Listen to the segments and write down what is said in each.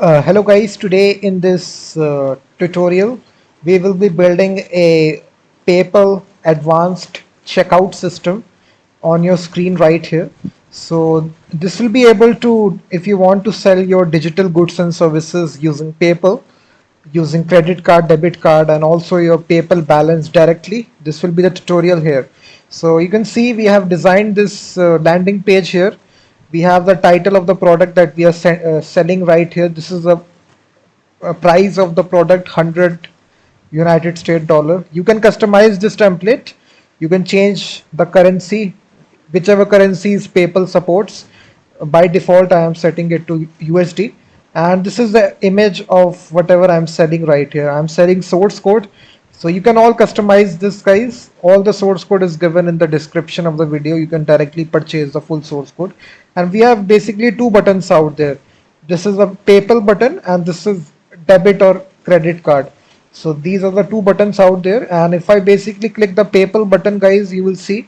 Hello guys, today in this tutorial we will be building a PayPal advanced checkout system on your screen right here. So this will be able to, if you want to sell your digital goods and services using PayPal, using credit card, debit card, and also your PayPal balance directly, this will be the tutorial here. So you can see we have designed this landing page here. We have the title of the product that we are selling right here. This is a price of the product 100 United States dollar. You can customize this template. You can change the currency, whichever currencies PayPal supports. By default, I am setting it to USD. And this is the image of whatever I'm selling right here. I'm selling source code. So you can all customize this, guys. All the source code is given in the description of the video. You can directly purchase the full source code. And we have basically two buttons out there. This is a PayPal button and this is debit or credit card. So these are the two buttons out there, and if I basically click the PayPal button, guys, you will see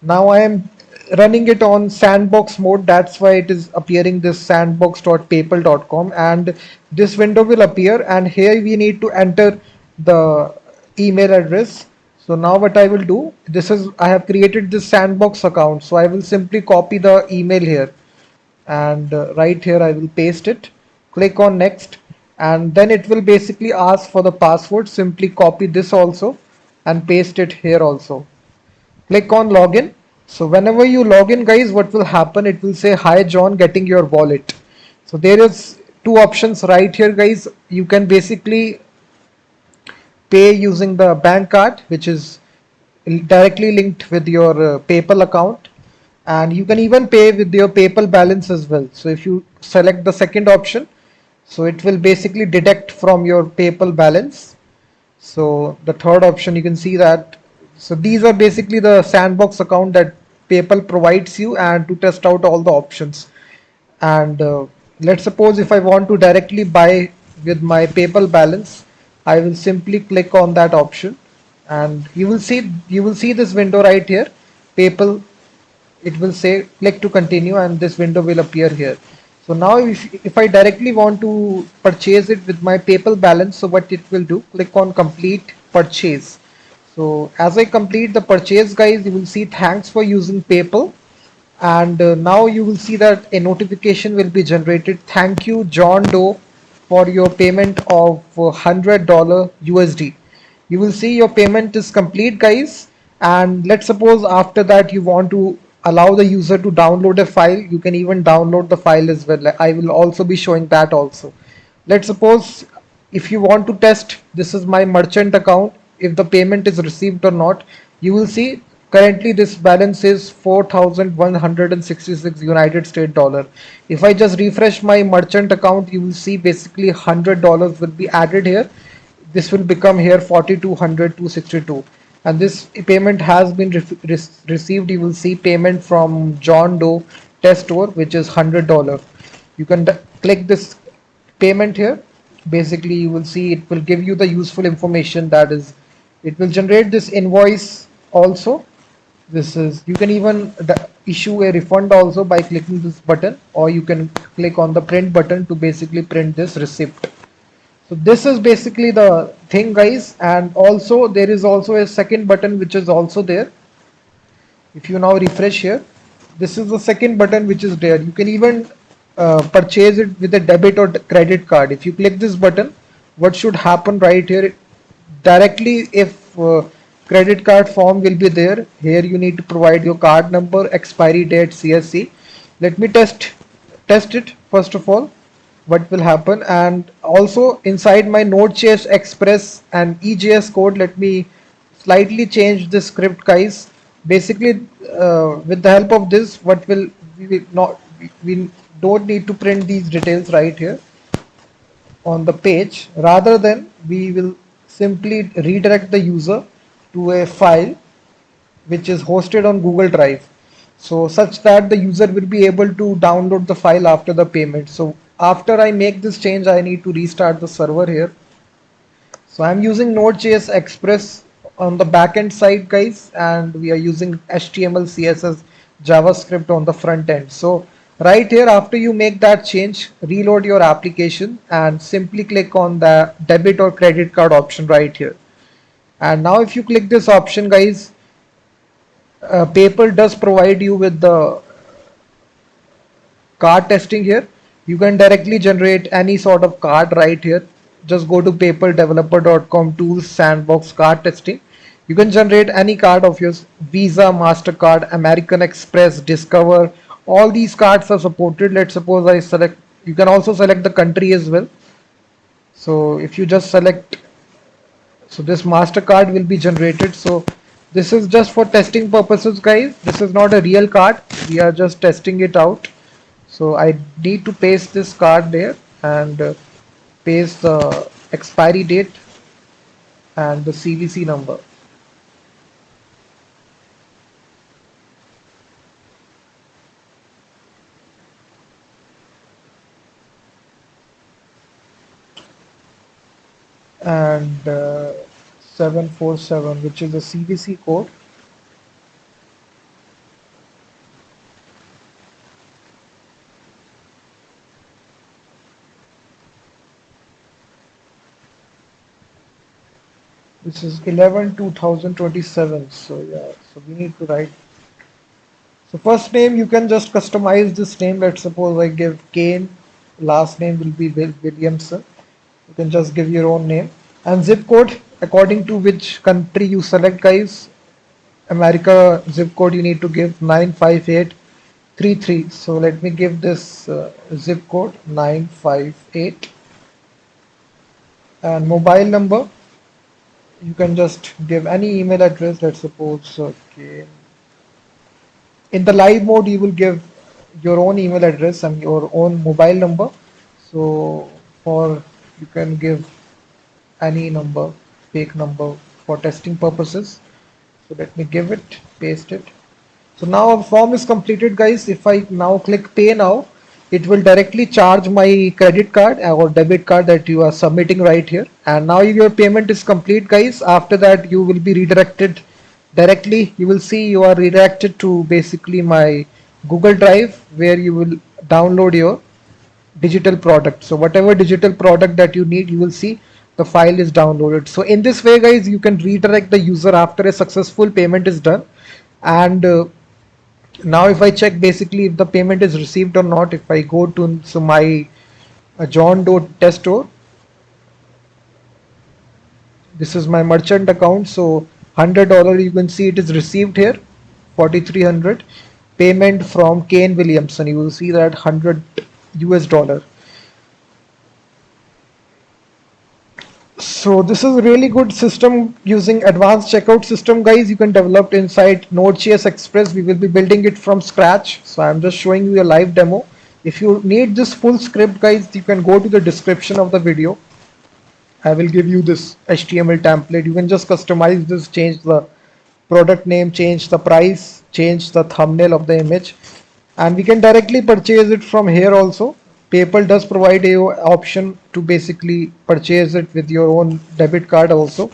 now I am running it on Sandbox mode. That's why it is appearing this sandbox.paypal.com, and this window will appear, and here we need to enter the email address. So now what I will do, this is, I have created this Sandbox account, so I will simply copy the email here, and right here I will paste it, click on next, and then it will basically ask for the password. Simply copy this also and paste it here also. Click on login. So whenever you log in, guys, what will happen, it will say, hi John, getting your wallet. So there is two options right here, guys. You can basically pay using the bank card, which is directly linked with your PayPal account, and you can even pay with your PayPal balance as well. So if you select the second option, so it will basically deduct from your PayPal balance. So the third option, you can see that. So these are basically the Sandbox account that PayPal provides you, and to test out all the options. And let's suppose if I want to directly buy with my PayPal balance, I will simply click on that option, and you will see this window right here, PayPal. It will say click to continue, and this window will appear here. So now if I directly want to purchase it with my PayPal balance, so what it will do, click on complete purchase. So as I complete the purchase, guys, you will see thanks for using PayPal, and now you will see that a notification will be generated. Thank you John Doe for your payment of $100 USD. You will see your payment is complete, guys, and let's suppose after that you want to allow the user to download a file. You can even download the file as well. I will also be showing that also. Let's suppose if you want to test, this is my merchant account, if the payment is received or not. You will see currently this balance is 4,166 United States dollar. If I just refresh my merchant account, you will see basically $100 will be added here. This will become here 4,200 262, and this payment has been received. You will see payment from John Doe test store, which is $100. You can click this payment here. Basically you will see it will give you the useful information, that is, it will generate this invoice also. This is, you can even issue a refund also by clicking this button, or you can click on the print button to basically print this receipt. So this is basically the thing, guys, and also there is also a second button which is also there. If you now refresh here, this is the second button which is there. You can even purchase it with a debit or credit card. If you click this button, what should happen right here, directly, if credit card form will be there, here you need to provide your card number, expiry date, CSC. Let me test it first of all, what will happen. And also inside my Node.js Express and EJS code, let me slightly change the script, guys. Basically with the help of this, what will we don't need to print these details right here on the page. Rather than, we will simply redirect the user to a file which is hosted on Google Drive, so such that the user will be able to download the file after the payment. So after I make this change, I need to restart the server here. So I'm using Node.js Express on the backend side, guys, and we are using HTML, CSS, JavaScript on the front end. So Right here, after you make that change, reload your application and simply click on the debit or credit card option right here. And now if you click this option, guys, PayPal does provide you with the card testing here. You can directly generate any sort of card right here. Just go to PayPalDeveloper.com tools sandbox card testing. You can generate any card of yours: Visa, MasterCard, American Express, Discover. All these cards are supported. Let's suppose I select, you can also select the country as well. So if you just select, so this MasterCard will be generated. So this is just for testing purposes, guys. This is not a real card. We are just testing it out. So I need to paste this card there and paste the expiry date and the CVC number. And 747, which is the CVC code. This is 11/2027. So yeah, so we need to write. So first name, you can just customize this name. Let's suppose I give Kane. Last name will be Williamson. You can just give your own name. And zip code, according to which country you select, guys. America zip code you need to give 95833. So let me give this zip code 958. And mobile number, you can just give any email address. Let's suppose, okay, in the live mode you will give your own email address and your own mobile number. So for, you can give any number, fake number, for testing purposes. So let me give it, paste it. So now our form is completed, guys. If I now click pay now, it will directly charge my credit card or debit card that you are submitting right here. And now your payment is complete, guys. After that, you will be redirected directly. You will see you are redirected to basically my Google Drive, where you will download your digital product. So whatever digital product that you need, you will see the file is downloaded. So in this way, guys, you can redirect the user after a successful payment is done. And now if I check basically if the payment is received or not, if I go to, so my John Doe test store, this is my merchant account. So $100, you can see it is received here, 4300 payment from Kane Williamson. You will see that $100. So this is a really good system using advanced checkout system, guys. You can develop inside Node.js Express. We will be building it from scratch. So I'm just showing you a live demo. If you need this full script, guys, you can go to the description of the video. I will give you this HTML template. You can just customize this, change the product name, change the price, change the thumbnail of the image, and we can directly purchase it from here also. PayPal does provide a option to basically purchase it with your own debit card also.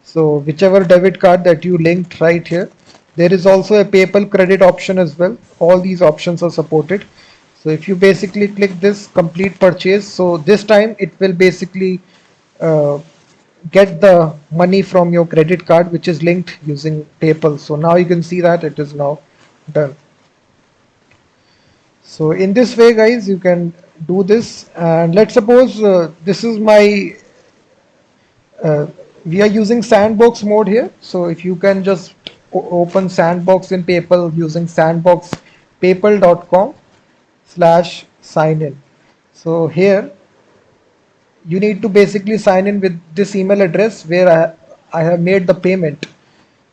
So whichever debit card that you linked right here, there is also a PayPal credit option as well. All these options are supported. So if you basically click this complete purchase, so this time it will basically uh, get the money from your credit card, which is linked using PayPal. So now you can see that it is now done. So in this way, guys, you can do this. And let's suppose this is my we are using sandbox mode here. So if you can just open sandbox in PayPal using sandbox paypal.com/sign in. So here you need to basically sign in with this email address where I have made the payment.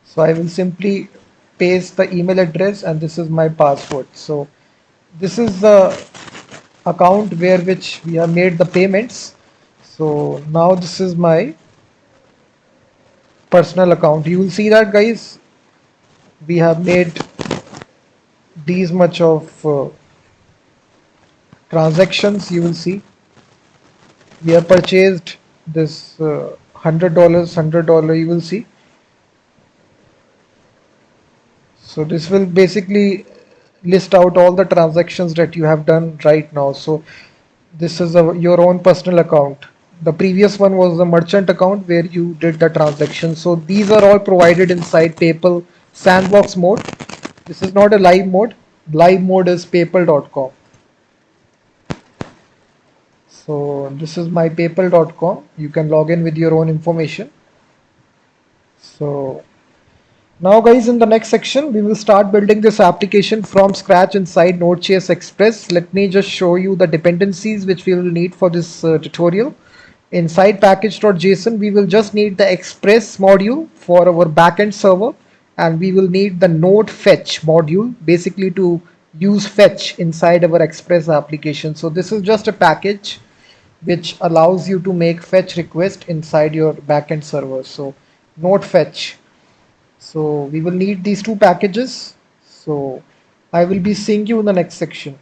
So I will simply paste the email address and this is my password. So this is the account where which we have made the payments. So now this is my personal account. You will see that, guys, we have made these much of transactions. You will see we have purchased this $100. You will see. So this will basically list out all the transactions that you have done right now. So this is your own personal account. The previous one was the merchant account where you did the transaction. So these are all provided inside PayPal Sandbox mode. This is not a live mode. Live mode is paypal.com. So this is my paypal.com. You can log in with your own information. So now guys, in the next section, we will start building this application from scratch inside Node.js Express. Let me just show you the dependencies which we will need for this tutorial. Inside package.json, we will just need the Express module for our backend server, and we will need the node fetch module basically to use fetch inside our Express application. So this is just a package which allows you to make fetch request inside your backend server. So node fetch. So we will need these two packages. So I will be seeing you in the next section.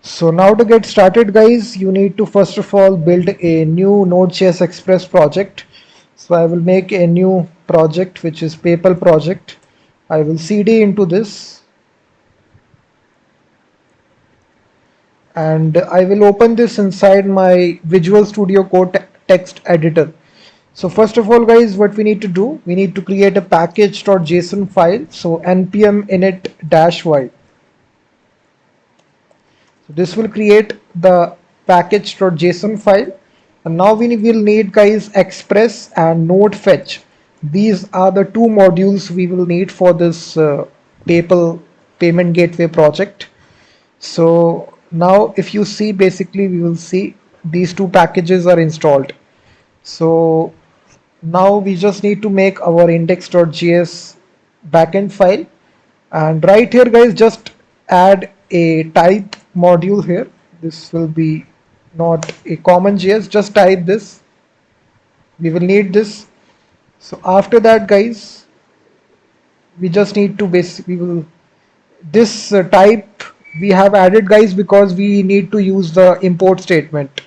So now to get started guys, you need to first of all build a new Node.js Express project. So I will make a new project which is PayPal project. I will cd into this and I will open this inside my Visual Studio Code text editor. So first of all guys, what we need to do, we need to create a package.json file. So npm init-y. So this will create the package.json file. And now we will need guys Express and node fetch. These are the two modules we will need for this PayPal payment gateway project. So now if you see, basically we will see these two packages are installed. So now we just need to make our index.js backend file, and right here guys, just add a type module here. This will be not a common JS, just type this. We will need this. So after that guys, we just need to basically this type we have added guys because we need to use the import statement.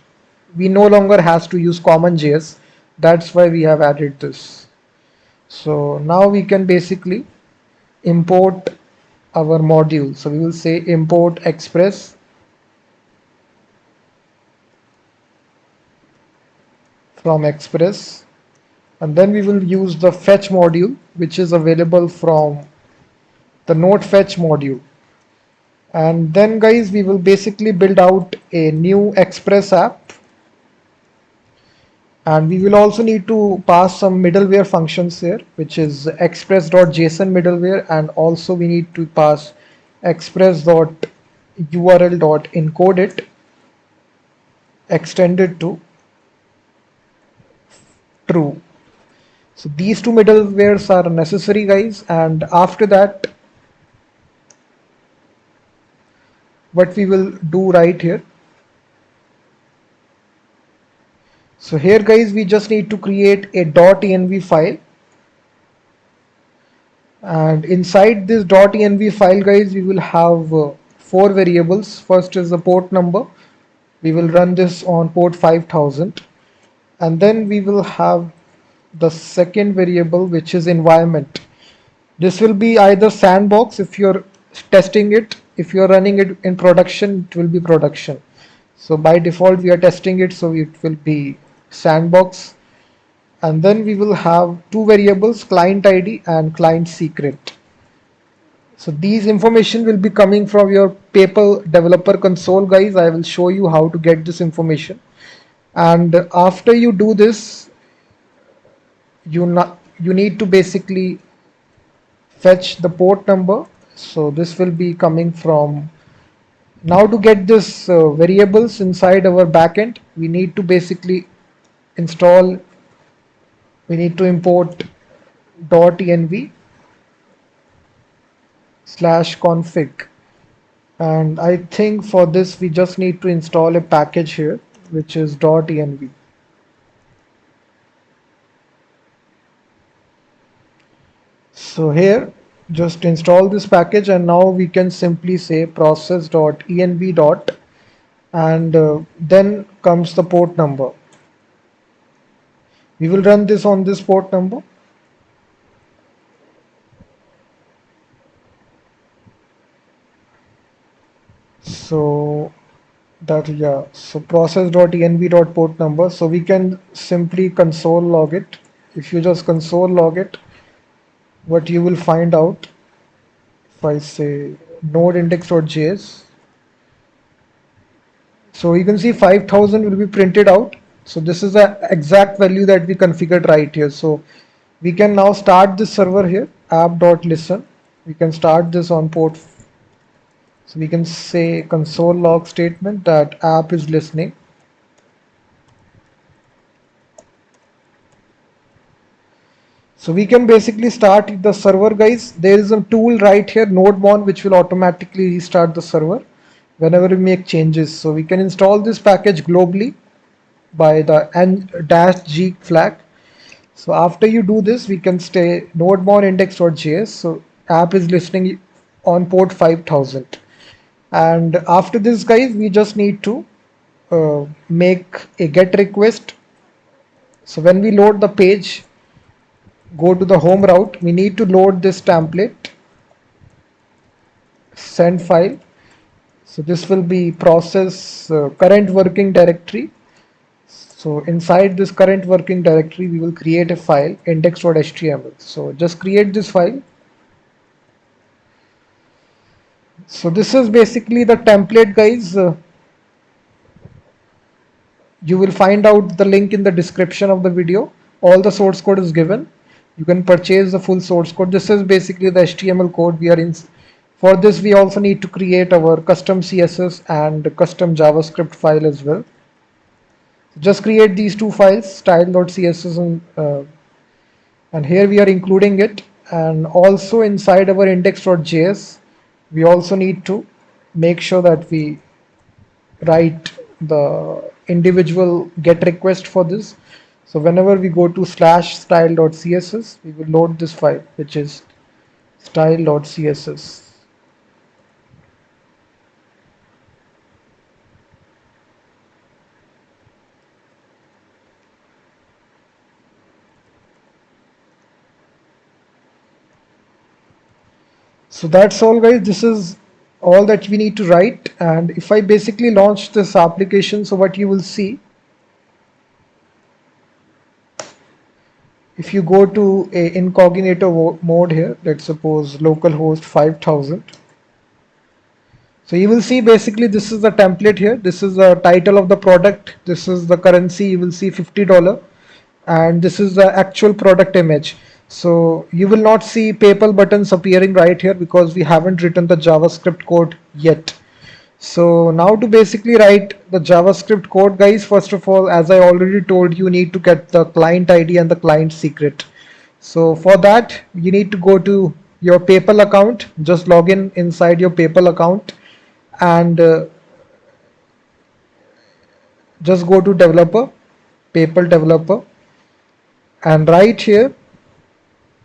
We no longer has to use common JS. That's why we have added this. So now we can basically import our module. So we will say import express from express, and then we will use the fetch module which is available from the node fetch module. And then guys, we will basically build out a new express app, and we will also need to pass some middleware functions here, which is express.json middleware, and also we need to pass express.url.encodeit extended to true. So these two middlewares are necessary guys, and after that what we will do right here. So here guys, we just need to create a .env file, and inside this .env file guys, we will have four variables. First is the port number. We will run this on port 5000, and then we will have the second variable which is environment. This will be either Sandbox if you're testing it. If you're running it in production, it will be production. So by default we are testing it, so it will be Sandbox. And then we will have two variables, client ID and client secret. So these information will be coming from your PayPal developer console guys. I will show you how to get this information. And after you do this, you need to basically fetch the port number. So this will be coming from, now to get this variables inside our backend, we need to basically install, we need to import .env/config, and I think for this we just need to install a package here which is .env. So here just install this package, and now we can simply say process.env. And then comes the port number. We will run this on this port number. So that, yeah, so process.env.port number. So we can simply console log it. If you just console log it, what you will find out, if I say node index.js, so you can see 5000 will be printed out. So this is the exact value that we configured right here. So we can now start this server here, app.listen. We can start this on port. So we can say console log statement that app is listening. So we can basically start the server, guys. There is a tool right here, NodeMon, which will automatically restart the server whenever we make changes. So we can install this package globally by the -g flag. So after you do this, we can stay NodeMon index.js. So app is listening on port 5000. And after this, guys, we just need to make a get request. So when we load the page, go to the home route, we need to load this template, send file. So this will be process current working directory. So inside this current working directory, we will create a file index.html. So just create this file. So this is basically the template, guys. You will find out the link in the description of the video. All the source code is given. You can purchase the full source code. This is basically the HTML code we are in. For this, we also need to create our custom CSS and custom JavaScript file as well. Just create these two files, style.css and here we are including it. And also inside our index.js, we also need to make sure that we write the individual get request for this. So whenever we go to /style.css, we will load this file, which is style.css. So that's all, guys. This is all that we need to write. And if I basically launch this application, so what you will see, if you go to a incognito mode here, let's suppose localhost 5000. So you will see basically this is the template here. This is the title of the product. This is the currency. You will see $50. And this is the actual product image. So you will not see PayPal buttons appearing right here because we haven't written the JavaScript code yet. So now to basically write the JavaScript code, guys, first of all, as I already told you, need to get the client ID and the client secret. So for that, you need to go to your PayPal account, just log in inside your PayPal account and just go to developer, PayPal developer, and right here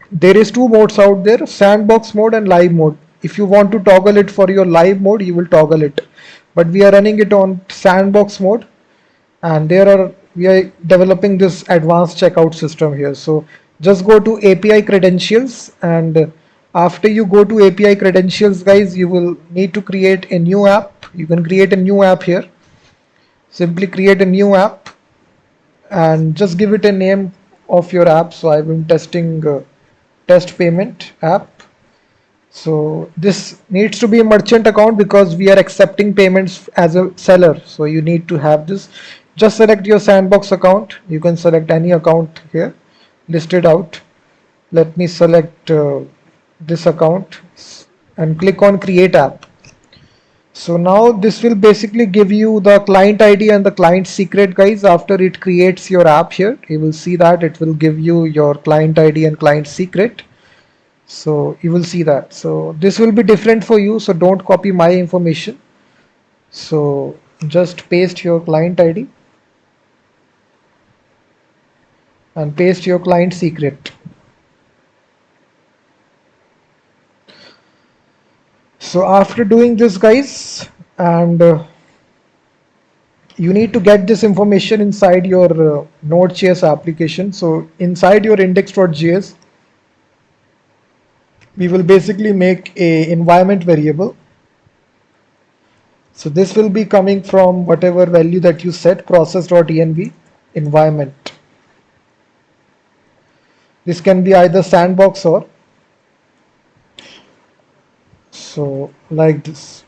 there is two modes out there, sandbox mode and live mode. If you want to toggle it for your live mode, you will toggle it, but we are running it on sandbox mode, and we are developing this advanced checkout system here. So just go to API credentials, and after you go to API credentials, guys, you will need to create a new app. You can create a new app here. Simply create a new app and just give it a name of your app. So I've been testing test payment app. So this needs to be a merchant account because we are accepting payments as a seller. So you need to have this. Just select your sandbox account. You can select any account here listed out. Let me select this account and click on create app. So now this will basically give you the client ID and the client secret, guys. After it creates your app here, you will see that it will give you your client ID and client secret. So you will see that. So this will be different for you. So don't copy my information. So just paste your client ID and paste your client secret. So after doing this, guys, and you need to get this information inside your Node.js application. So inside your index.js, we will basically make a environment variable. So this will be coming from whatever value that you set, process.env environment. This can be either sandbox or so like this.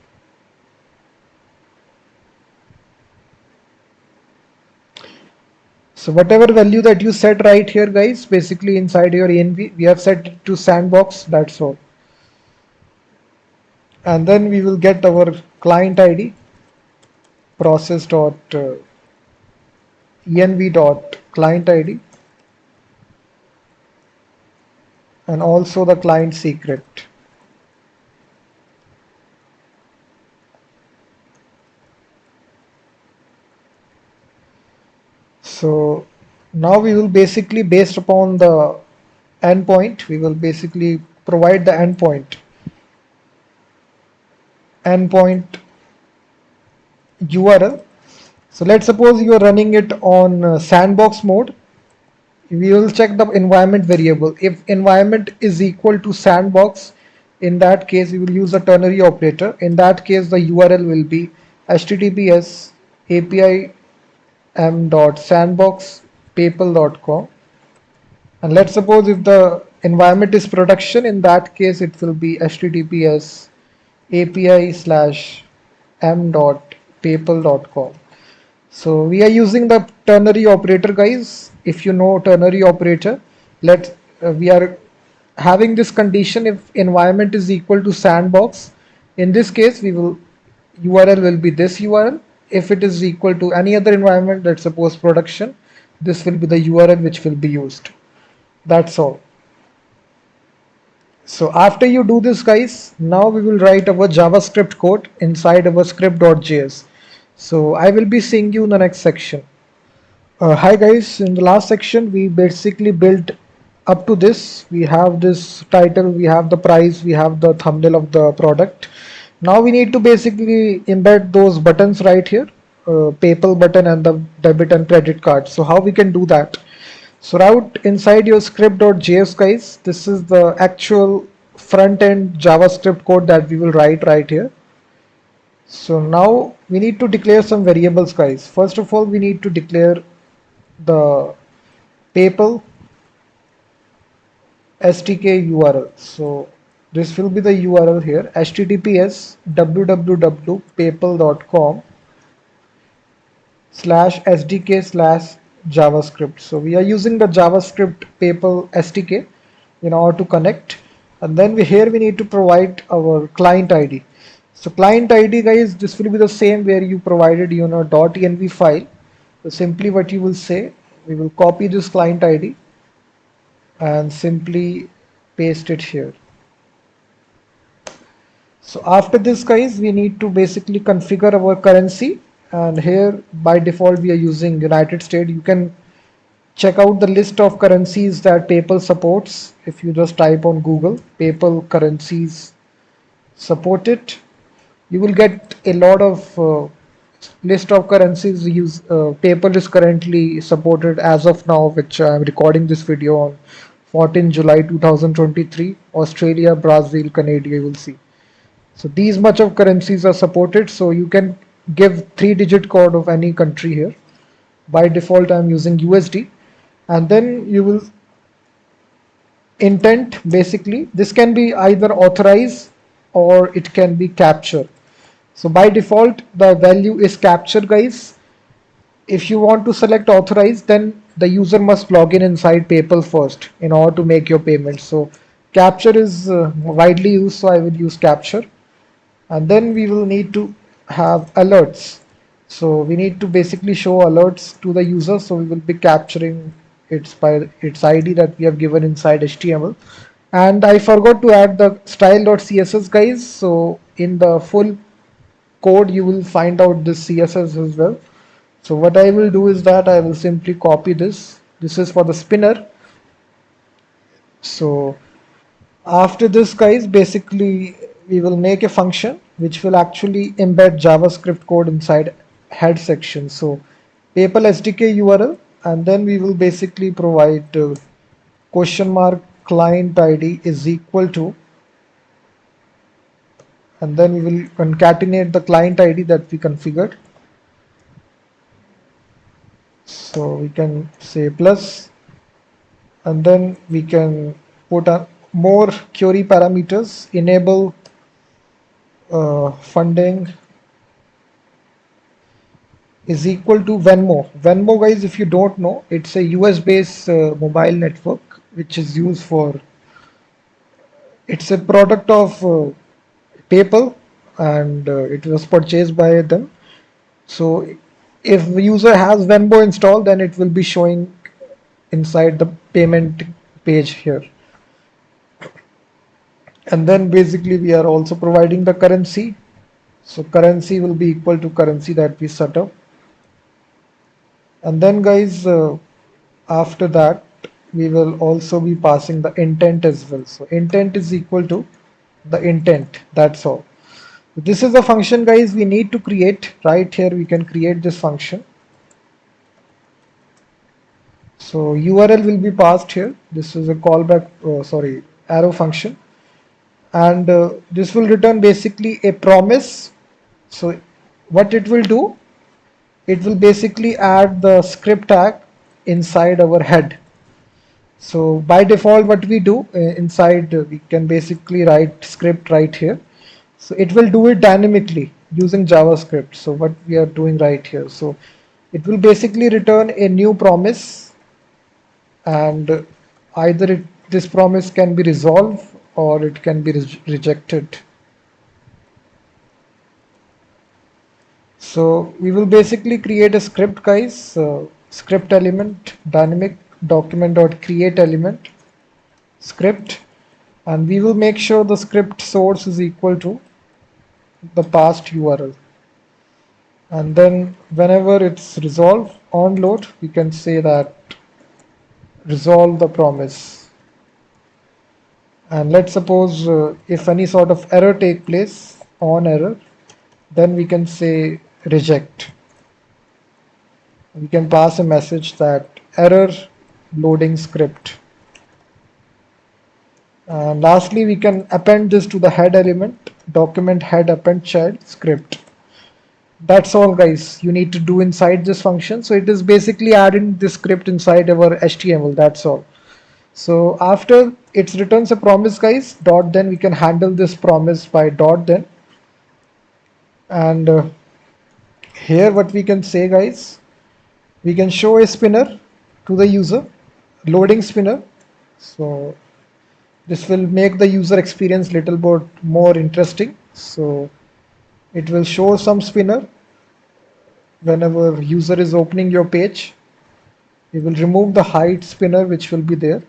So whatever value that you set right here, guys, basically inside your env, we have set it to sandbox, that's all. And then we will get our client ID, process.env.client ID, and also the client secret. So now we will basically, based upon the endpoint, we will basically provide the endpoint URL. So let's suppose you are running it on sandbox mode. We will check the environment variable. If environment is equal to sandbox, in that case we will use a ternary operator. In that case the URL will be https api m.sandbox.papal.com. And let's suppose if the environment is production, in that case it will be https api/m.papal.com. So we are using the ternary operator, guys. If you know ternary operator, we are having this condition if environment is equal to sandbox. In this case, URL will be this URL. If it is equal to any other environment, let's suppose production, this will be the URL which will be used. That's all. So after you do this, guys, now we will write our JavaScript code inside our script.js. So I will be seeing you in the next section. Hi guys, in the last section we basically built up to this. We have this title, we have the price, we have the thumbnail of the product. Now we need to basically embed those buttons right here, PayPal button and the debit and credit card. So how we can do that? So route inside your script.js, guys, this is the actual front end JavaScript code that we will write right here. So now we need to declare some variables, guys. First of all, we need to declare the PayPal SDK URL. So this will be the URL here, https www.paypal.com/sdk/javascript. So we are using the JavaScript PayPal SDK in order to connect, and then here we need to provide our client ID. So client ID, guys, this will be the same where you provided .env file. So simply what you will say, we will copy this client ID and simply paste it here. So after this, guys, we need to basically configure our currency, and here by default we are using United States. You can check out the list of currencies that PayPal supports. If you just type on Google PayPal currencies supported, you will get a lot of list of currencies PayPal is currently supported as of now, which I'm recording this video on 14 July 2023. Australia, Brazil, Canada, you will see. So these much of currencies are supported, so you can give 3-digit code of any country here. By default I'm using USD, and then you will intent, basically this can be either authorize or it can be capture. So by default the value is capture, guys. If you want to select authorize, then the user must log in inside PayPal first in order to make your payment. So capture is widely used, so I will use capture. And then we will need to have alerts. So we need to basically show alerts to the user. So we will be capturing its by its ID that we have given inside HTML. And I forgot to add the style.css, guys. So in the full code you will find out this CSS as well. So what I will do is that I will simply copy this. This is for the spinner. So after this, guys, basically we will make a function which will actually embed JavaScript code inside head section. So PayPal SDK URL, and then we will basically provide question mark client ID is equal to and then we will concatenate the client ID that we configured. So we can say plus, and then we can put a more query parameters, enable funding is equal to Venmo. Venmo, guys, if you don't know, it's a US based mobile network which is used for, it's a product of PayPal, and it was purchased by them. So if the user has Venmo installed, then it will be showing inside the payment page here. And then basically we are also providing the currency. So currency will be equal to currency that we set up. And then guys, after that, we will also be passing the intent as well. So intent is equal to the intent. That's all. This is the function, guys, we need to create. Right here we can create this function. So URL will be passed here. This is a callback, arrow function, and this will return basically a promise. So what it will do, it will basically add the script tag inside our head. So by default, what we do inside, we can basically write script right here. So it will do it dynamically using JavaScript. So what we are doing right here. So it will basically return a new promise, and either this promise can be resolved or it can be rejected. So we will basically create a script, guys. Script element dynamic document.create element script, and we will make sure the script source is equal to the past URL. And then whenever it's resolved on load, we can say that resolve the promise. And let's suppose if any sort of error take place on error, then we can say reject. We can pass a message that error loading script. And lastly, we can append this to the head element, document head append child script. That's all, guys, you need to do inside this function. So it is basically adding this script inside our HTML. That's all. So after it returns a promise, guys, dot then we can handle this promise by dot then. And here what we can say, guys, we can show a spinner to the user, loading spinner. So this will make the user experience little bit more interesting. So it will show some spinner whenever user is opening your page. We will remove the hide spinner which will be there.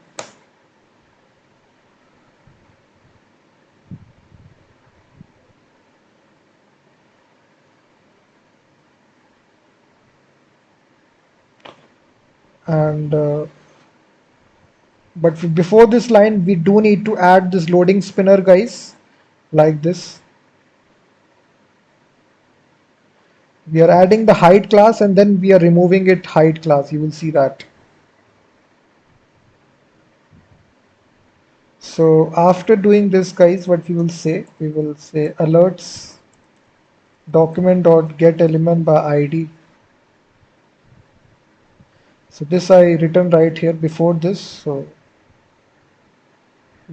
And but before this line, we do need to add this loading spinner, guys, like this. We are adding the hide class, and then we are removing it hide class. You will see that. So after doing this, guys, what we will say alerts document.get element by ID. So this I written right here before this. So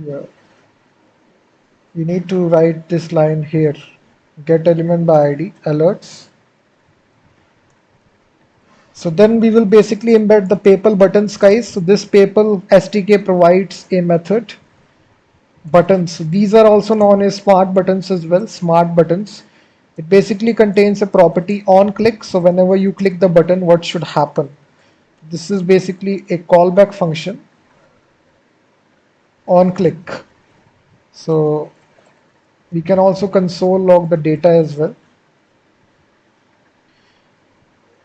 yeah, we need to write this line here, get element by ID alerts. So then we will basically embed the PayPal buttons, guys. So this PayPal SDK provides a method buttons. These are also known as smart buttons as well, smart buttons. It basically contains a property on click. So whenever you click the button, what should happen? This is basically a callback function on click. So we can also console log the data as well.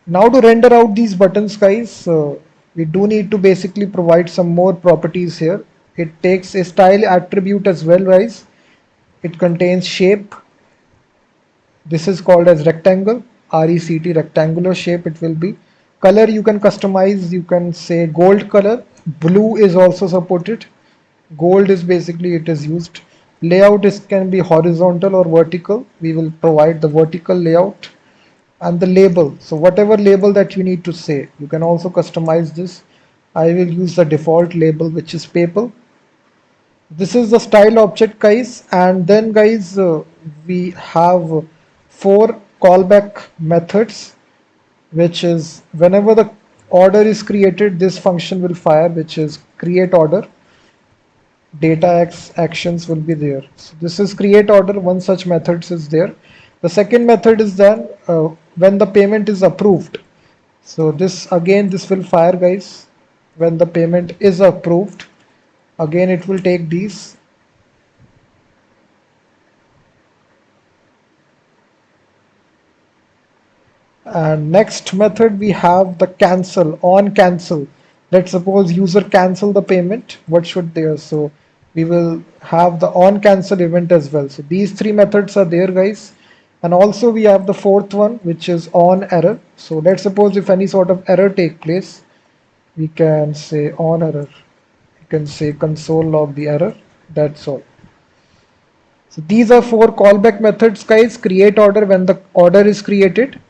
Now to render out these buttons, guys, we do need to basically provide some more properties here. It takes a style attribute as well, guys. It contains shape. This is called as rectangle, RECT, rectangular shape it will be. Color you can customize, you can say gold color. Blue is also supported. Gold is basically it is used. Layout is can be horizontal or vertical. We will provide the vertical layout. And the label, so whatever label that you need to say, you can also customize this. I will use the default label, which is PayPal. This is the style object, guys, and then guys we have 4 callback methods, which is whenever the order is created, this function will fire, which is create order. Data actions will be there. So this is create order. One such methods is there. The second method is then when the payment is approved. So this again, this will fire, guys, when the payment is approved. Again, it will take these. And next method we have the cancel, on cancel. Let's suppose user cancel the payment. What should there? So we will have the on cancel event as well. So these 3 methods are there, guys. And also we have the fourth one, which is on error. So let's suppose if any sort of error take place, we can say on error. You can say console log the error. That's all. So these are 4 callback methods, guys. Create order when the order is created.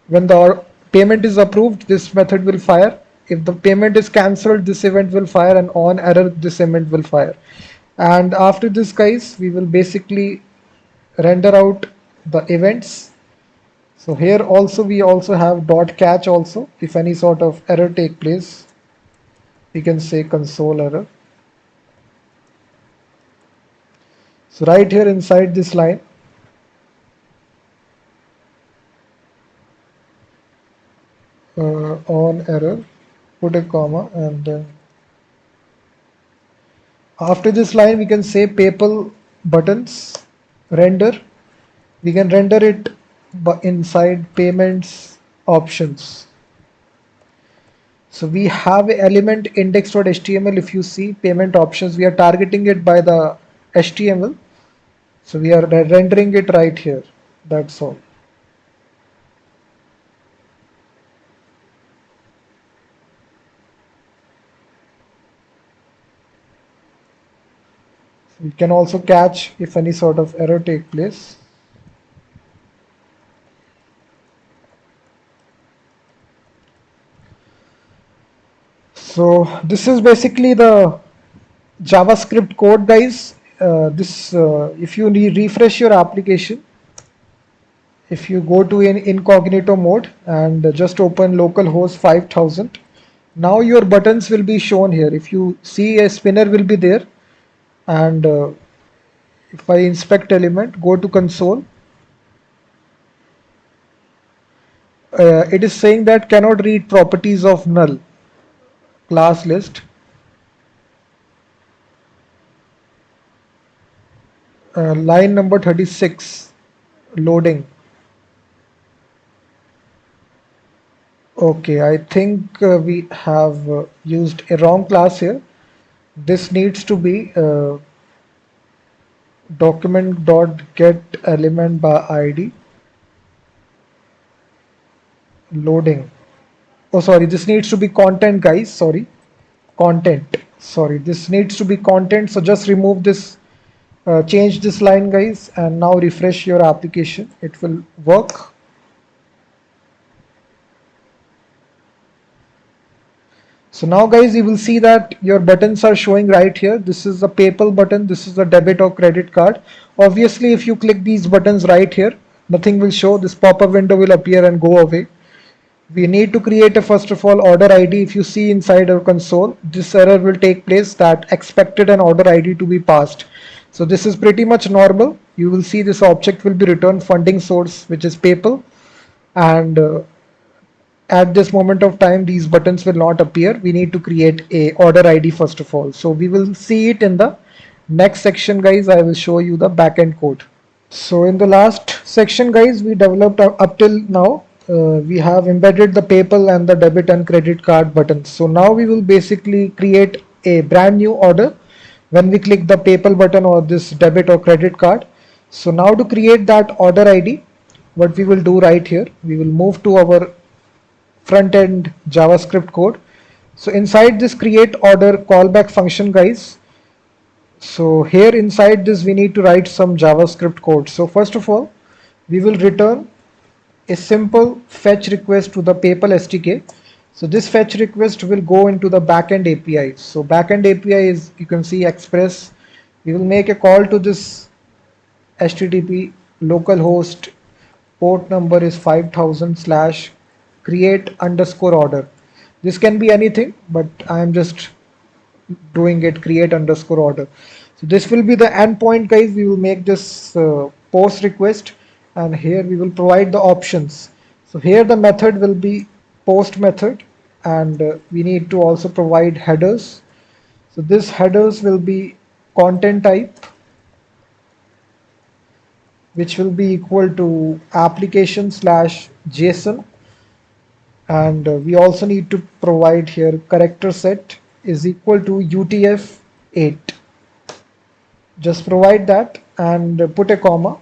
When the payment is approved, this method will fire. If the payment is cancelled, this event will fire, and on error, this event will fire. And after this, guys, we will basically render out the events. So here also we also have dot catch also. If any sort of error take place, we can say console error. So right here inside this line, on error, put a comma, and then after this line we can say PayPal buttons render. We can render it inside payments options. So we have element index.html. If you see payment options, we are targeting it by the HTML. So we are rendering it right here. That's all. We can also catch if any sort of error take place. So this is basically the JavaScript code, guys. If you refresh your application, if you go to an incognito mode and just open localhost 5000, now your buttons will be shown here. If you see, a spinner will be there. And if I inspect element, go to console, it is saying that cannot read properties of null class list. Line number 36, loading. Okay, I think we have used a wrong class here. This needs to be document.getElement by ID loading. Oh, sorry, this needs to be content, guys. Sorry, content. Sorry, this needs to be content. So just remove this, change this line, guys, and now refresh your application. It will work. So now, guys, you will see that your buttons are showing right here. This is the PayPal button. This is the debit or credit card. Obviously, if you click these buttons right here, nothing will show. This pop-up window will appear and go away. We need to create a first of all order ID. If you see inside our console, this error will take place that expected an order ID to be passed. So this is pretty much normal. You will see this object will be returned funding source, which is PayPal, and at this moment of time these buttons will not appear. We need to create a order ID first of all. So we will see it in the next section, guys. I will show you the backend code. So in the last section, guys, we developed up till now. We have embedded the PayPal and the debit and credit card buttons. So now we will basically create a brand new order when we click the PayPal button or this debit or credit card. So now to create that order ID, what we will do right here, we will move to our front-end JavaScript code. So inside this create order callback function, guys, So here inside this we need to write some JavaScript code. So first of all, we will return a simple fetch request to the PayPal SDK. So this fetch request will go into the backend API. So backend API is, you can see, Express. We will make a call to this HTTP localhost, port number is 5000 slash create underscore order. This can be anything, but I am just doing it create underscore order. So this will be the endpoint, guys. We will make this post request, and here we will provide the options. So here the method will be post method, and we need to also provide headers. So this headers will be content type, which will be equal to application slash JSON, and we also need to provide here character set is equal to UTF-8. Just provide that and put a comma.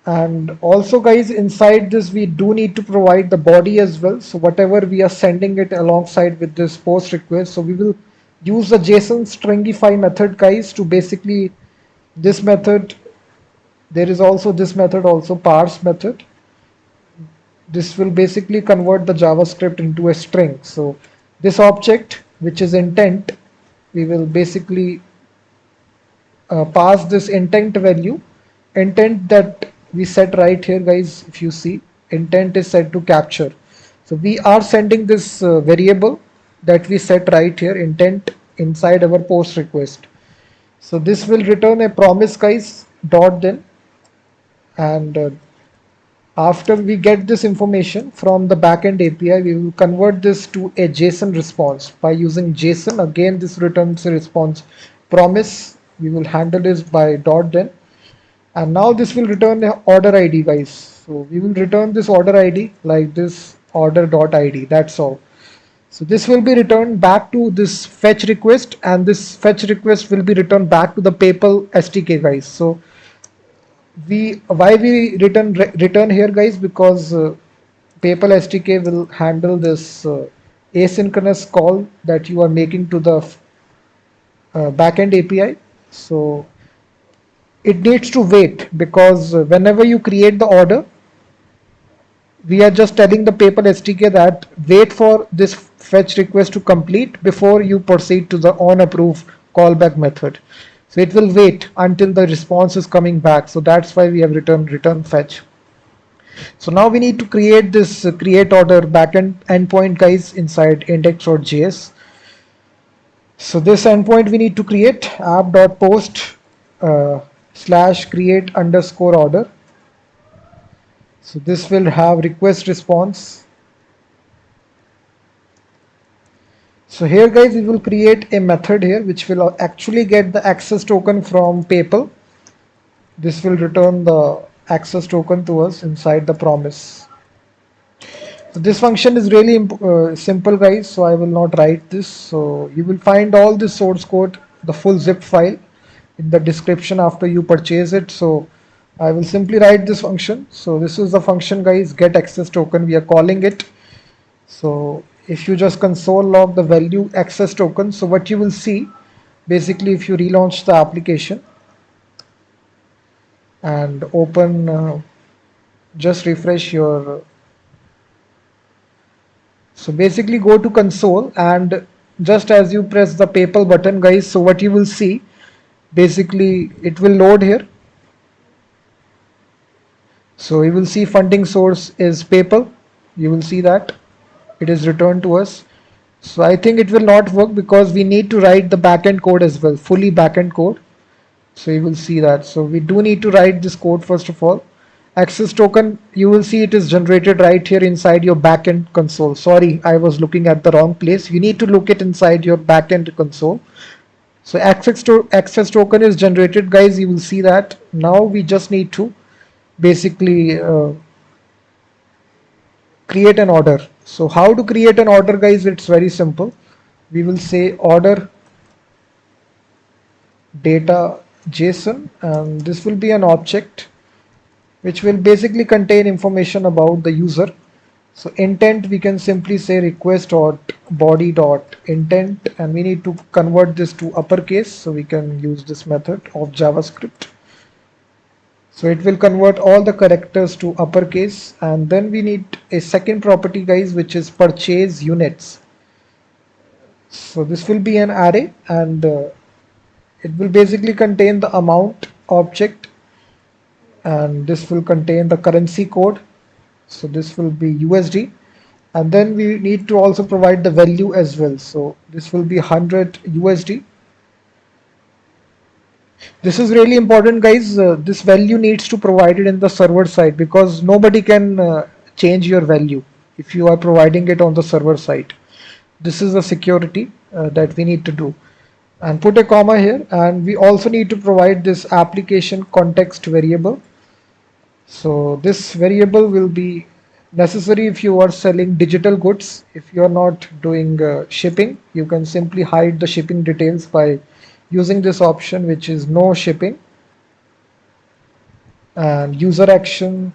And also, guys, inside this we do need to provide the body as well. So whatever we are sending it alongside with this post request, so we will use the JSON stringify method, guys, to basically this method. There is also this method, also parse method. This will basically convert the JavaScript into a string. So this object, which is intent, we will basically pass this intent value. Intent that we set right here, guys, if you see, intent is set to capture. So we are sending this variable that we set right here, intent, inside our post request. So this will return a promise, guys, dot then, and after we get this information from the backend API, we will convert this to a JSON response by using JSON. Again, this returns a response promise. We will handle this by dot then. And now this will return an order ID, guys. So we will return this order ID like this, order.id. That's all. So this will be returned back to this fetch request, and this fetch request will be returned back to the PayPal SDK, guys. So why we return here, guys, because PayPal SDK will handle this asynchronous call that you are making to the backend API. So it needs to wait, because whenever you create the order, we are just telling the PayPal SDK that wait for this fetch request to complete before you proceed to the onApprove callback method. So it will wait until the response is coming back. So that's why we have return fetch. So now we need to create this create order backend endpoint, guys, inside index.js. So this endpoint we need to create app.post slash create underscore order. So this will have request response. So here, guys, we will create a method here which will actually get the access token from PayPal. This will return the access token to us inside the promise. So this function is really simple, guys, so I will not write this. So you will find all this source code, the full zip file, in the description after you purchase it. So I will simply write this function. So this is the function, guys, get access token. We are calling it. So if you just console log the value access token, so what you will see, basically, if you relaunch the application and open, just refresh your, so basically go to console, and just as you press the PayPal button, guys, so what you will see, basically it will load here. So you will see funding source is PayPal. You will see that it is returned to us. So I think it will not work because we need to write the backend code as well, fully backend code. So you will see that. So we do need to write this code first of all. Access token, you will see it is generated right here inside your backend console. Sorry, I was looking at the wrong place. You need to look it inside your backend console. So access token is generated, guys. You will see that. Now we just need to basically create an order. So how to create an order, guys? It's very simple. We will say order data JSON, and this will be an object which will basically contain information about the user. So intent, we can simply say request body dot intent, and we need to convert this to uppercase so we can use this method of JavaScript. So it will convert all the characters to uppercase, and then we need a second property, guys, which is purchase units. So this will be an array, and it will basically contain the amount object, and this will contain the currency code. So this will be USD, and then we need to also provide the value as well. So this will be 100 USD. This is really important, guys. This value needs to provide it in the server side, because nobody can change your value if you are providing it on the server side. This is a security that we need to do. And put a comma here, and we also need to provide this application context variable. So this variable will be necessary if you are selling digital goods. If you are not doing shipping, you can simply hide the shipping details by using this option, which is no shipping. And user action,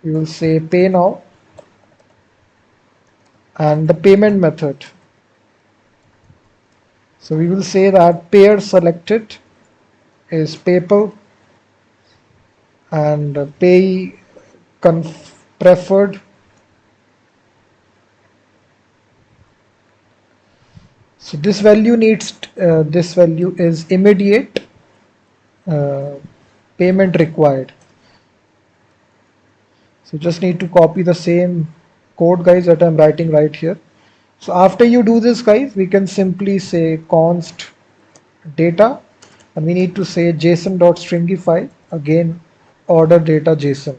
we will say pay now, and the payment method. So we will say that payer selected is PayPal, and pay preferred. So this value needs this value is immediate payment required. So just need to copy the same code, guys, that I'm writing right here. So after you do this, guys, we can simply say const data, and we need to say json.stringify, again order data JSON.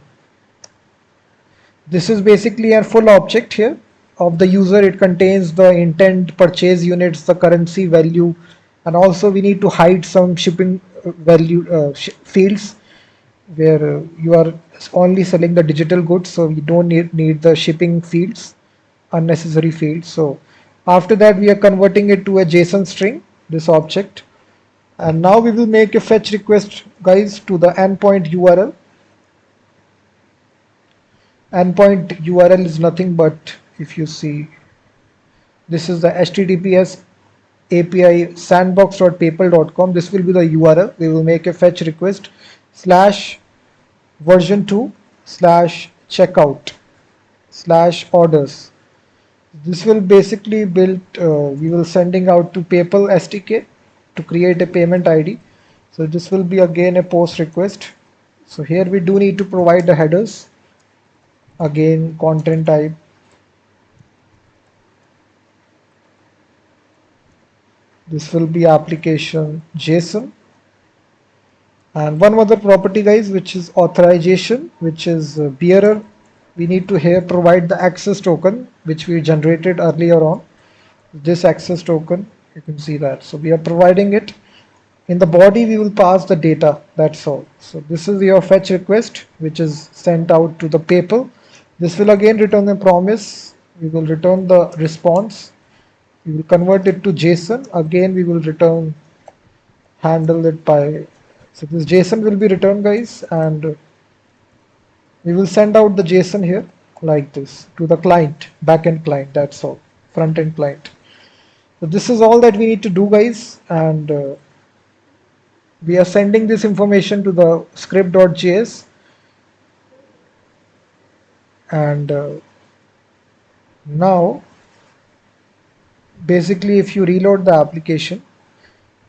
This is basically a full object here of the user. It contains the intent, purchase units, the currency value, and also we need to hide some shipping value fields where you are only selling the digital goods, so we don't need the shipping fields, unnecessary fields. So after that, we are converting it to a JSON string, this object, and now we will make a fetch request, guys, to the endpoint URL. Endpoint URL is nothing but, if you see, this is the HTTPS API sandbox.paypal.com. This will be the URL. We will make a fetch request /version2/checkout/orders. This will basically build, we will sending out to PayPal SDK to create a payment ID. So this will be again a post request. So here we do need to provide the headers. Again, content type. This will be application JSON. And one other property, guys, which is authorization, which is bearer. We need to here provide the access token, which we generated earlier on. This access token, you can see that. So we are providing it. In the body, we will pass the data. That's all. So this is your fetch request, which is sent out to the PayPal. This will again return a promise. We will return the response. We will convert it to JSON. Again, we will return, handle it by. So this JSON will be returned, guys, and we will send out the JSON here like this to the client, backend client. That's all, front end client. So this is all that we need to do, guys, and we are sending this information to the script.js, and now basically if you reload the application,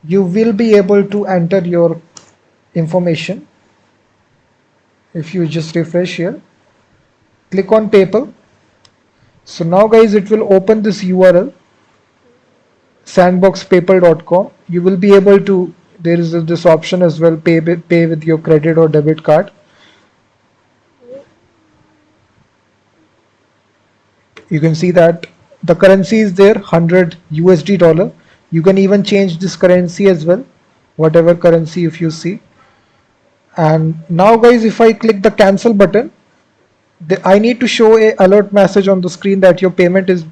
you will be able to enter your information. If you just refresh here, click on PayPal. So now, guys, it will open this URL, sandboxpaypal.com. You will be able to, there is this option as well, pay with your credit or debit card. You can see that the currency is there, 100 USD dollar. You can even change this currency as well, whatever currency if you see. And now, guys, if I click the cancel button, I need to show a alert message on the screen that your payment is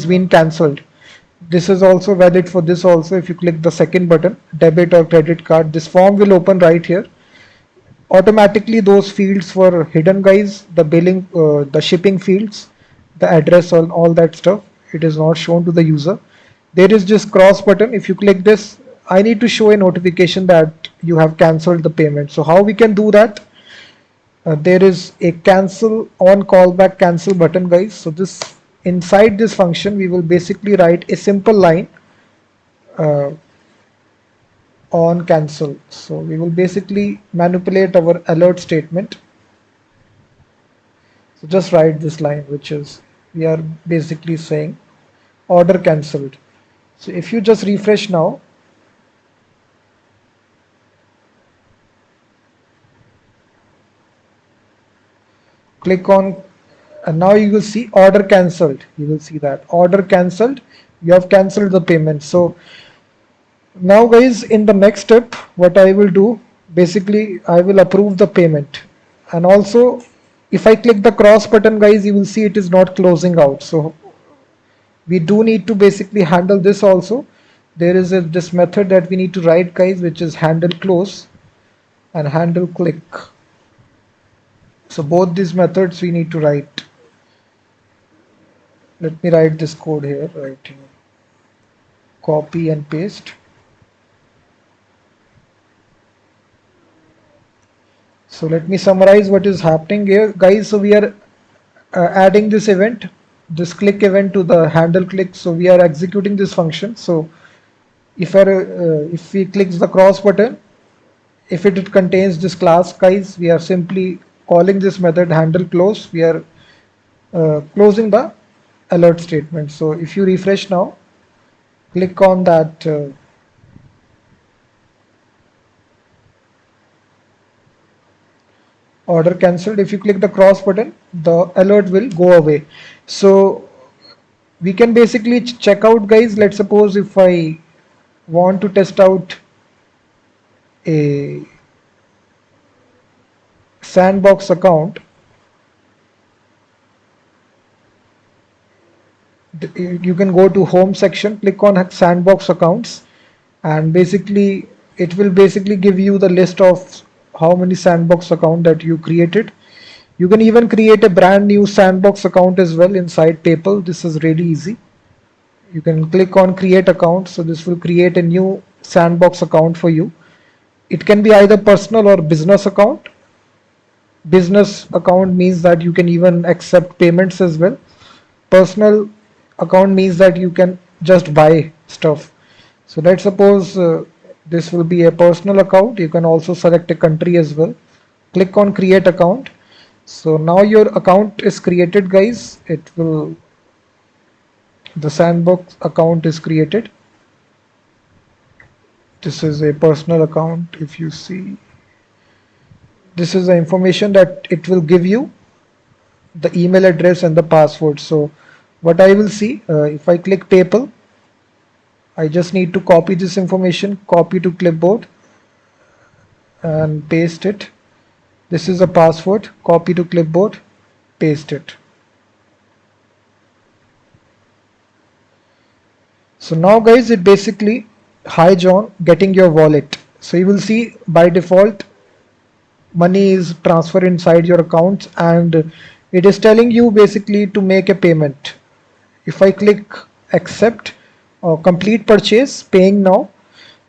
being cancelled. This is also valid for this also. If you click the second button, debit or credit card, this form will open right here. Automatically those fields were hidden, guys, the billing, the shipping fields, the address, all that stuff. it is not shown to the user. There is just cross button. If you click this, I need to show a notification that you have cancelled the payment. So how we can do that? There is a cancel on callback cancel button, guys. So this, inside this function, we will basically write a simple line uh, on cancel. So we will basically manipulate our alert statement. So just write this line, which is, we are basically saying order cancelled. So if you just refresh now, click on, and now you will see order cancelled. You will see that order cancelled. You have cancelled the payment. So now, guys, in the next step, what I will do, basically, I will approve the payment. And also, if I click the cross button, guys, you will see it is not closing out. So we do need to basically handle this also. There is this method that we need to write, guys, which is handle close and handle click. So both these methods we need to write. Let me write this code here, right here. Copy and paste. So let me summarize what is happening here, guys. So we are adding this event, this click event, to the handle click. So we are executing this function. So if we click the cross button, if it contains this class, guys, we are simply calling this method handle close. We are closing the alert statement. So if you refresh now, click on that order cancelled. If you click the cross button, the alert will go away. So we can basically check out, guys. Let's suppose if I want to test out a Sandbox account, you can go to home section, click on Sandbox accounts, and basically it will basically give you the list of how many Sandbox account that you created. You can even create a brand new Sandbox account as well inside PayPal. This is really easy. You can click on create account. So this will create a new Sandbox account for you. It can be either personal or business account. Business account means that you can even accept payments as well. Personal account means that you can just buy stuff. So let's suppose this will be a personal account. You can also select a country as well. Click on create account. So now your account is created, guys. The Sandbox account is created. This is a personal account. If you see, this is the information that it will give you, the email address and the password. So what I will see, if I click PayPal, I just need to copy this information, copy to clipboard and paste it. This is a password, copy to clipboard, paste it. So now, guys, it basically, hi John, getting your wallet. So you will see by default money is transferred inside your account, and it is telling you basically to make a payment. If I click accept or complete purchase, paying now,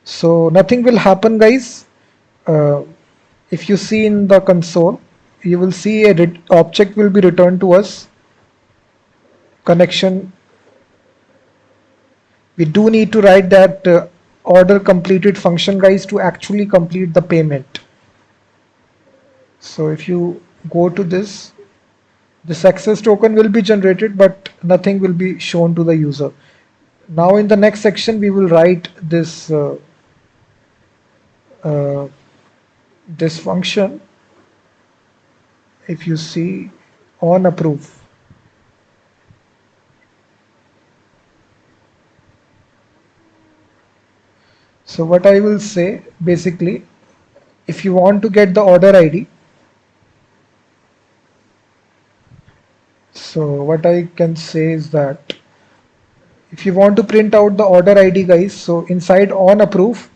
so nothing will happen, guys. If you see in the console, you will see a object will be returned to us, connection. We do need to write that order completed function, guys, to actually complete the payment. So if you go to this access token will be generated, but nothing will be shown to the user. Now in the next section, we will write this this function. If you see on approve, so what I will say, basically, if you want to get the order ID, so what I can say is that if you want to print out the order ID, guys, so inside on approve,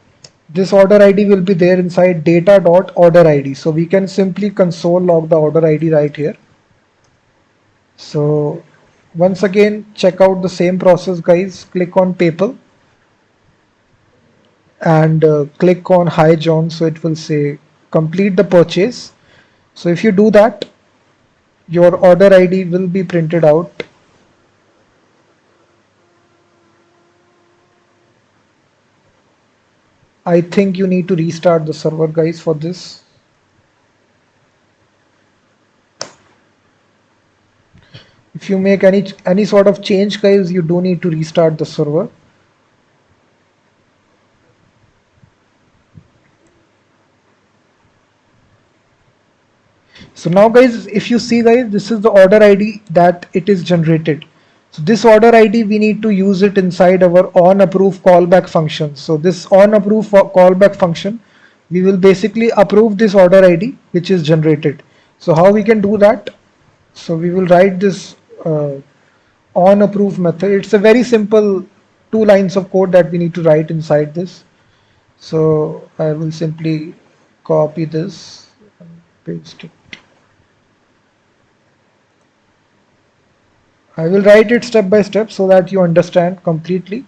this order ID will be there inside data.order ID. So we can simply console log the order ID right here. So Once again, check out the same process, guys. Click on PayPal and click on Hi John. So it will say complete the purchase. So if you do that, your order ID will be printed out. I think you need to restart the server, guys, for this. If you make any sort of change, guys, you do need to restart the server. So now, guys, if you see, guys, this is the order ID that it is generated. So this order ID, we need to use it inside our onApprove callback function. So this onApprove callback function, we will basically approve this order ID which is generated. So how we can do that? So we will write this onApprove method. It's a very simple 2 lines of code that we need to write inside this. So I will simply copy this and paste it. I will write it step by step so that you understand completely.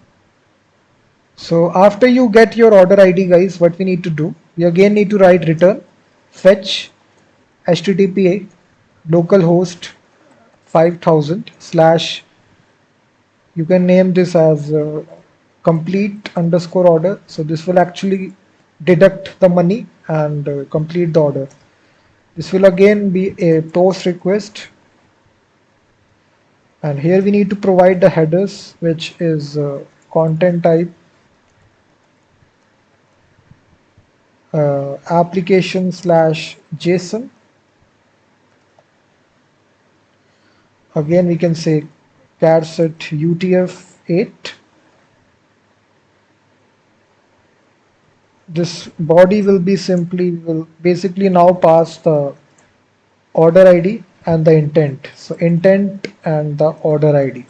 So after you get your order ID, guys, what we need to do, we again need to write return fetch http localhost 5000 slash, you can name this as complete underscore order. So this will actually deduct the money and complete the order. This will again be a post request, and here we need to provide the headers, which is content type application slash JSON. Again, we can say char set UTF-8. This body will basically now pass the order ID and the intent. So intent and the order ID.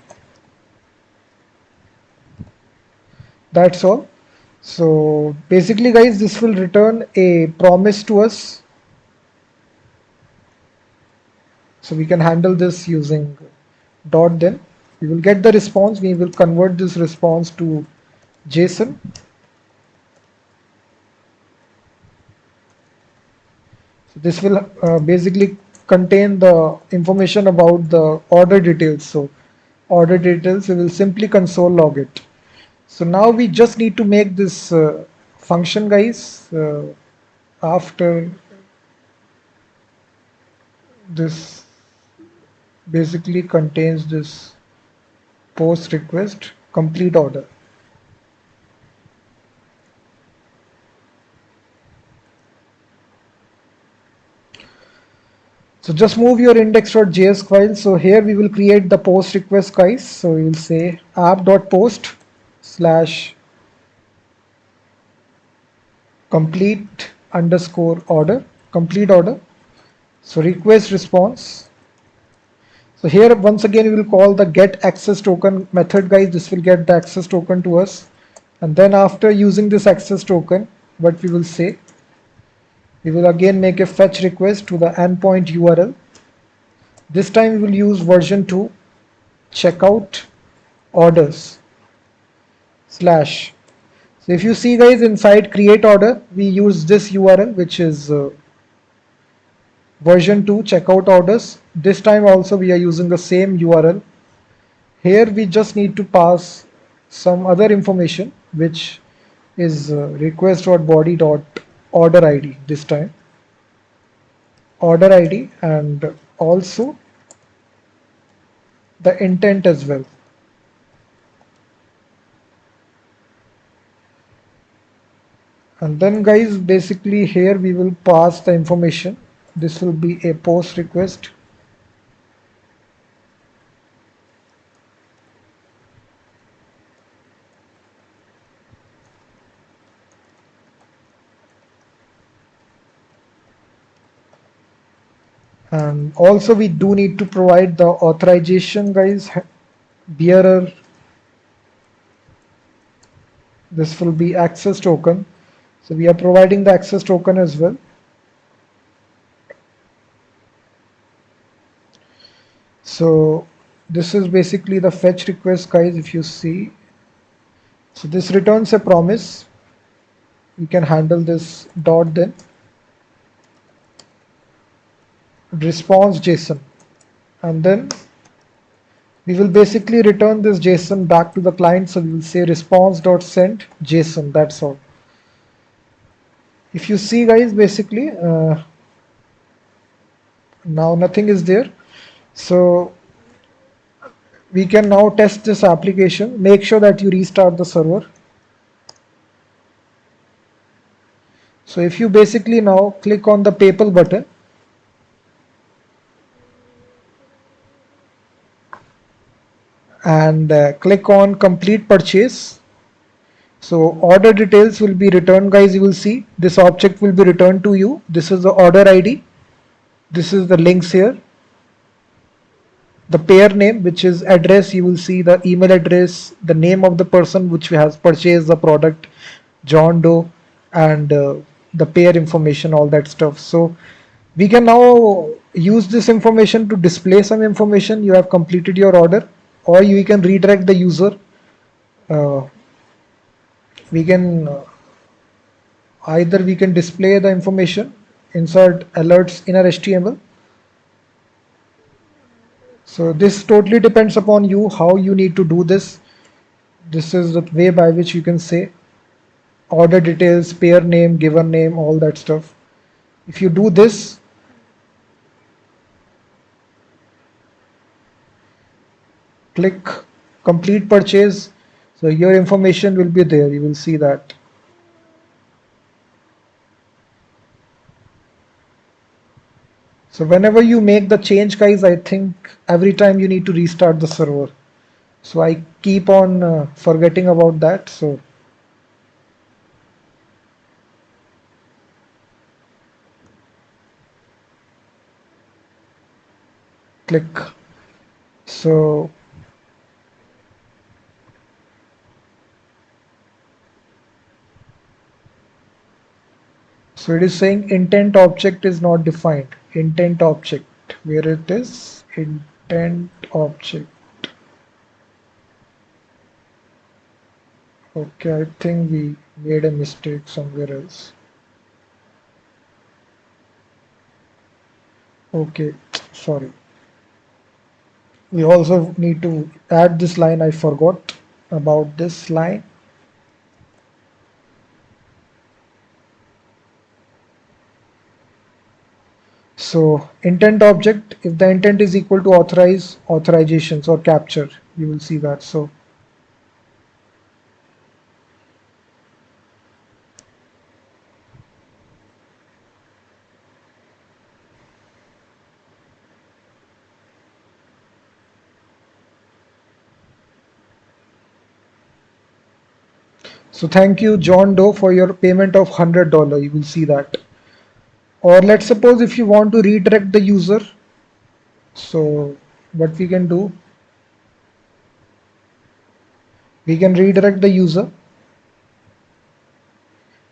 That's all. So basically, guys, this will return a promise to us. So we can handle this using dot then. We will get the response. We will convert this response to JSON. So this will basically contain the information about the order details. So order details, we will simply console log it. So now we just need to make this function, guys. After this basically contains this post request complete order. So just move your index.js file. So here we will create the post request, guys. So we will say app.post slash complete underscore order, complete order. So request response. So here once again we will call the get access token method, guys. This will get the access token to us. And then after using this access token, what we will say, we will again make a fetch request to the endpoint URL. This time we will use version 2 checkout orders slash. So if you see, guys, inside create order, we use this URL, which is version 2 checkout orders. This time also we are using the same URL. Here we just need to pass some other information, which is request.body.order ID this time. Order ID and also the intent as well. And then, guys, basically here we will pass the information. This will be a post request. And also we do need to provide the authorization, guys, bearer. This will be access token. So we are providing the access token as well. So this is basically the fetch request, guys. If you see, so this returns a promise. We can handle this dot, then response JSON, and then we will basically return this JSON back to the client. So we will say response.send JSON. That's all. If you see, guys, basically now nothing is there. So we can now test this application. Make sure that you restart the server. So if you basically now click on the PayPal button, and click on complete purchase. So order details will be returned, guys. You will see this object will be returned to you. This is the order ID. This is the links here. The pair name, which is address, you will see the email address, the name of the person which has purchased the product, John Doe, and the pair information, all that stuff. So we can now use this information to display some information. You have completed your order, or you can redirect the user. We can either we can display the information, insert alerts in our HTML. So this totally depends upon you, how you need to do this. This is the way by which you can say order details, pair name, given name, all that stuff. If you do this, click complete purchase, so your information will be there. You will see that. So whenever you make the change, guys, I think every time you need to restart the server. So I keep on forgetting about that. So click. So it is saying intent object is not defined. Intent object, where it is, intent object. Okay, I think we made a mistake somewhere else. Okay, sorry. We also need to add this line. I forgot about this line. So intent object, if the intent is equal to authorize, authorizations, or capture, you will see that. So thank you, John Doe, for your payment of $100. You will see that. Or let's suppose if you want to redirect the user, so what we can do, we can redirect the user.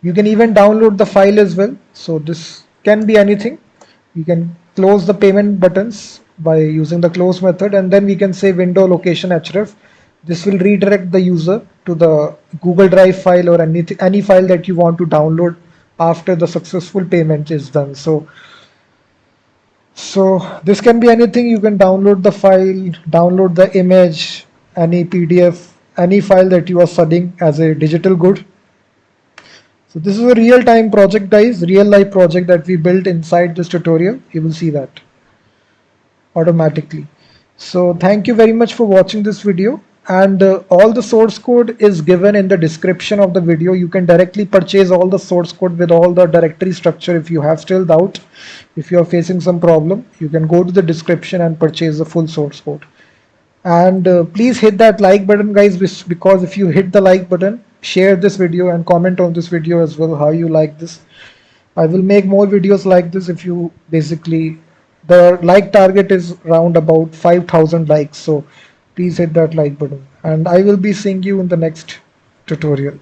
You can even download the file as well. So this can be anything. We can close the payment buttons by using the close method, and then we can say window location href. This will redirect the user to the Google Drive file or any file that you want to download after the successful payment is done. So this can be anything. You can download the file, download the image, any PDF, any file that you are studying as a digital good. So this is a real-time project, guys, real-life project that we built inside this tutorial. You will see that automatically. So thank you very much for watching this video, and all the source code is given in the description of the video. You can directly purchase all the source code with all the directory structure. If you have still doubt, if you are facing some problem, you can go to the description and purchase the full source code. And please hit that like button, guys, because if you hit the like button, share this video and comment on this video as well how you like this. I will make more videos like this. If you basically, the like target is around about 5,000 likes, so please hit that like button, and I will be seeing you in the next tutorial.